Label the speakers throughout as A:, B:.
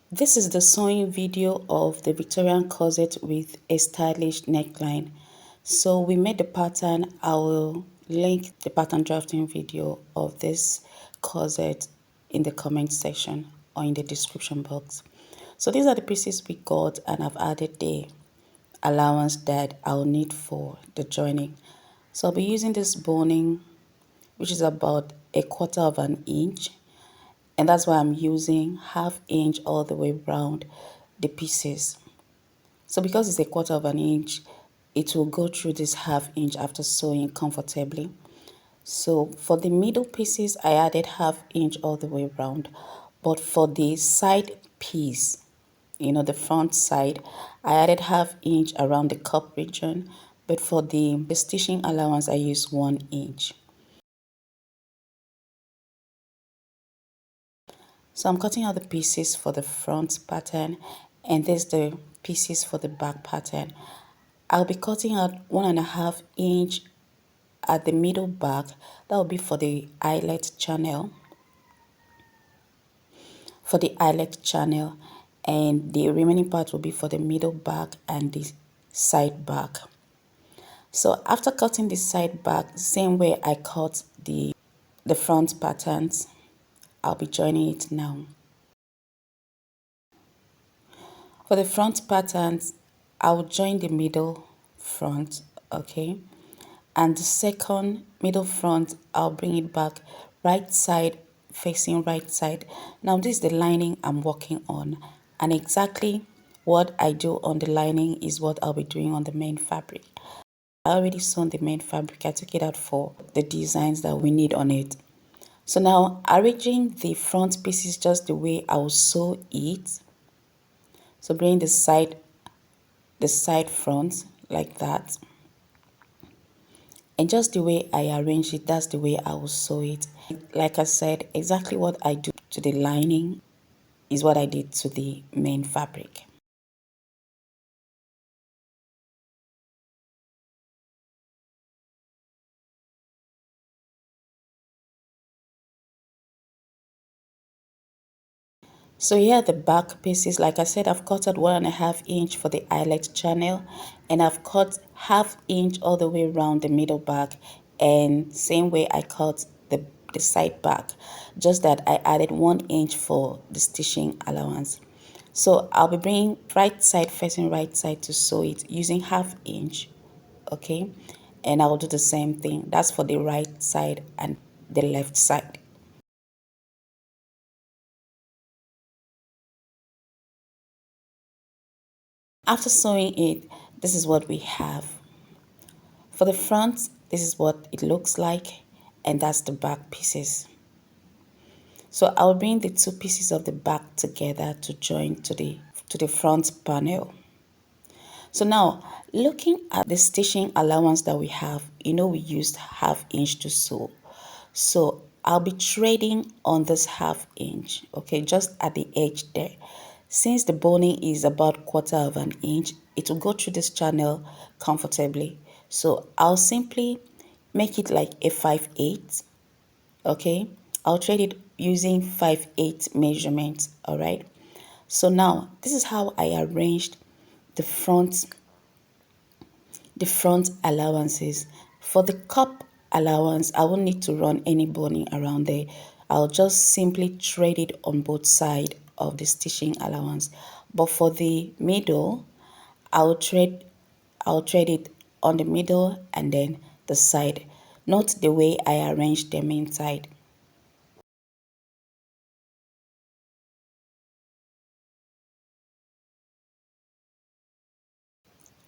A: This is the sewing video of the Victorian corset with a stylish neckline. So we made the pattern. I will link the pattern drafting video of this corset in the comment section or in the description box. So these are the pieces we got, and I've added the allowance that I'll need for the joining. So I'll be using this boning, which is about 1/4 of an inch, and that's why I'm using 1/2 inch all the way around the pieces. So because it's 1/4 of an inch, it will go through this 1/2 inch after sewing comfortably. So for the middle pieces, I added 1/2 inch all the way around, but for the side piece, the front side, I added 1/2 inch around the cup region, but for the stitching allowance, I used 1 inch. So I'm cutting out the pieces for the front pattern, and there's the pieces for the back pattern. I'll be cutting out 1.5 inch at the middle back. That will be for the eyelet channel. And the remaining part will be for the middle back and the side back. So after cutting the side back, same way I cut the front patterns, I'll be joining it now. For the front patterns, I'll join the middle front, okay? And the second middle front, I'll bring it back right side facing right side. Now this is the lining I'm working on, and exactly what I do on the lining is what I'll be doing on the main fabric. I already sewn the main fabric. I took it out for the designs that we need on it. So now arranging the front pieces just the way I will sew it. So bring the side front like that, and just the way I arrange it, that's the way I will sew it. Like I said, exactly what I do to the lining is what I did to the main fabric. So here are the back pieces. Like I said, I've cut out 1.5 inch for the eyelet channel, and I've cut 1/2 inch all the way around the middle back, and same way I cut the side back, just that I added 1 inch for the stitching allowance. So I'll be bringing right side facing right side to sew it using 1/2 inch, okay? And I'll do the same thing. That's for the right side and the left side. After sewing it, this is what we have. For the front, this is what it looks like, and that's the back pieces. So I'll bring the two pieces of the back together to join to the front panel. So now, looking at the stitching allowance that we have, we used 1/2 inch to sew. So I'll be threading on this 1/2 inch, okay, just at the edge there. Since the boning is about 1/4 of an inch, it will go through this channel comfortably. So I'll simply make it like a 5/8, okay? I'll thread it using 5/8 measurements, all right? So now, this is how I arranged the front allowances. For the cup allowance, I won't need to run any boning around there. I'll just simply thread it on both sides of the stitching allowance. But for the middle, I'll thread it on the middle and then the side. Note the way I arranged them inside.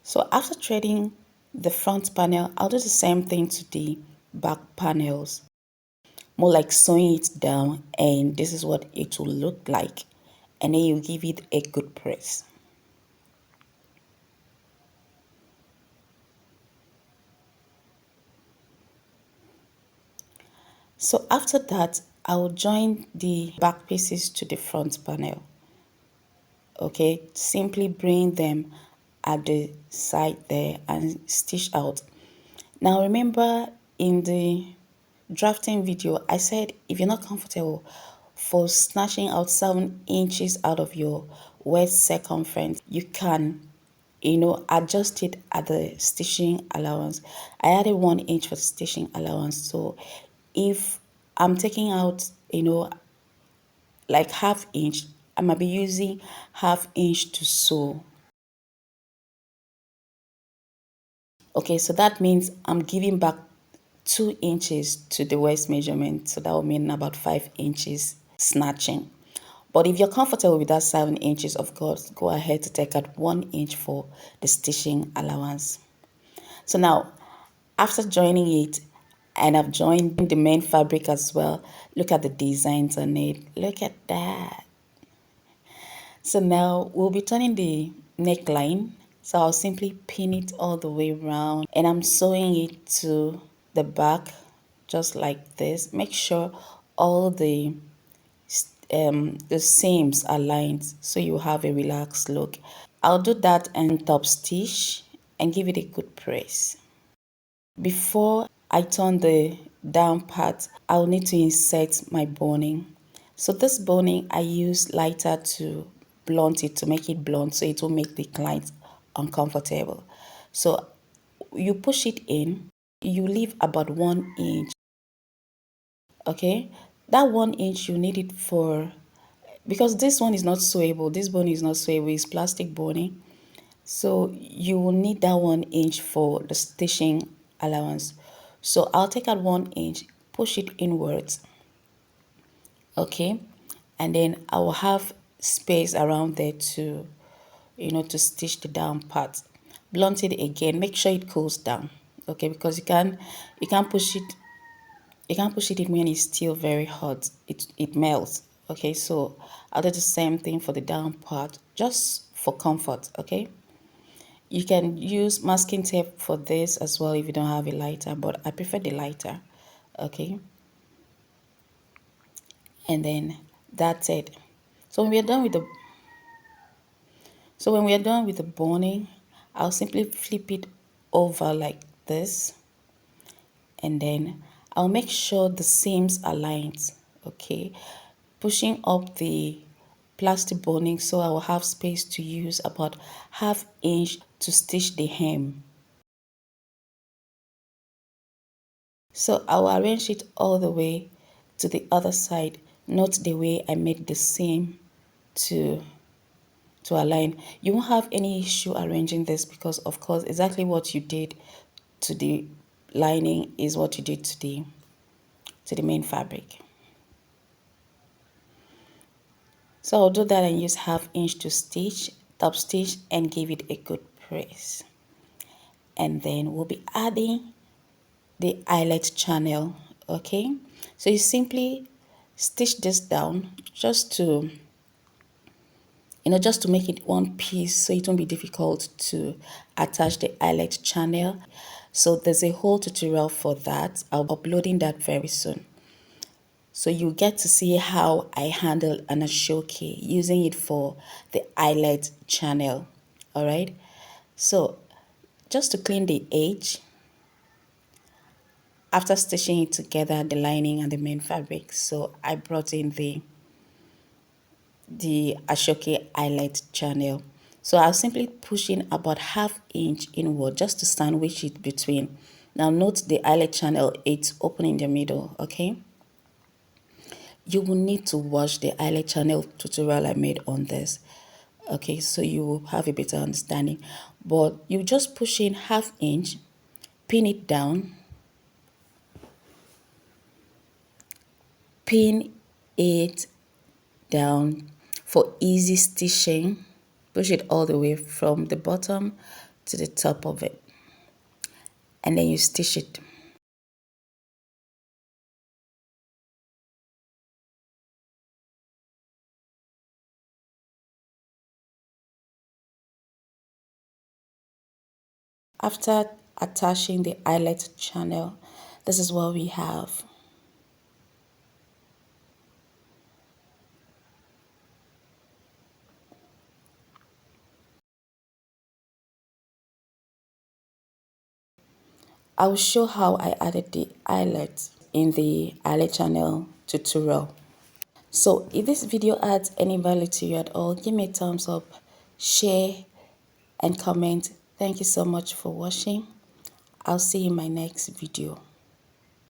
A: So after threading the front panel, I'll do the same thing to the back panels. More like sewing it down, and this is what it will look like. And then you give it a good press. So after that, I will join the back pieces to the front panel. Okay, simply bring them at the side there and stitch out. Now remember, in the drafting video, I said if you're not comfortable for snatching out 7 inches out of your waist circumference, you can, adjust it at the stitching allowance. I added 1 inch for the stitching allowance. So if I'm taking out, like half inch, I might be using half inch to sew. Okay, so that means I'm giving back 2 inches to the waist measurement. So that will mean about 5 inches snatching. But if you're comfortable with that 7 inches, of course, go ahead to take out 1 inch for the stitching allowance. So now, after joining it, and I've joined the main fabric as well, look at the designs on it. Look at that. So now we'll be turning the neckline. So I'll simply pin it all the way around, and I'm sewing it to the back just like this. Make sure all the seams are lined so you have a relaxed look. I'll do that and top stitch and give it a good press. Before I turn the down part, I'll need to insert my boning. So this boning, I use lighter to blunt it, to make it blunt so it will make the client uncomfortable. So you push it in, you leave about 1 inch. Okay, that 1 inch you need it for, because this one is not sewable, this boning is not sewable, it's plastic boning. So you will need that 1 inch for the stitching allowance. So I'll take out 1 inch, push it inwards, okay, and then I will have space around there to, to stitch the down part. Blunt it again, make sure it cools down, okay, because you can't push it, in when it's still very hot. It melts. Okay, so I'll do the same thing for the down part, just for comfort. Okay, you can use masking tape for this as well if you don't have a lighter, but I prefer the lighter. Okay, and then that's it. So when we are done with the boning, I'll simply flip it over like this, and then I'll make sure the seams are lined. Okay, pushing up the plastic boning so I will have space to use about half inch to stitch the hem. So I will arrange it all the way to the other side. Note the way I made the seam to align. You won't have any issue arranging this because of course exactly what you did to the lining is what you did to the main fabric. So I'll do that and use half inch to stitch, top stitch, and give it a good press. And then we'll be adding the eyelet channel. Okay, so you simply stitch this down just to just to make it one piece so it won't be difficult to attach the eyelet channel. So there's a whole tutorial for that. I'll be uploading that very soon. So you get to see how I handle an ashoke using it for the eyelet channel. All right. So just to clean the edge, after stitching it together, the lining and the main fabric, so I brought in the ashoke eyelet channel. So I'll simply push in about half inch inward just to sandwich it between. Now note the eyelet channel, it's open in the middle. Okay, you will need to watch the eyelet channel tutorial I made on this. Okay, so you will have a better understanding. But you just push in half inch, pin it down, pin it down for easy stitching. Push it all the way from the bottom to the top of it, and then you stitch it. After attaching the eyelet channel, this is what we have. I will show how I added the eyelet in the eyelet channel tutorial. So if this video adds any value to you at all, give me a thumbs up, share and comment. Thank you so much for watching. I'll see you in my next video.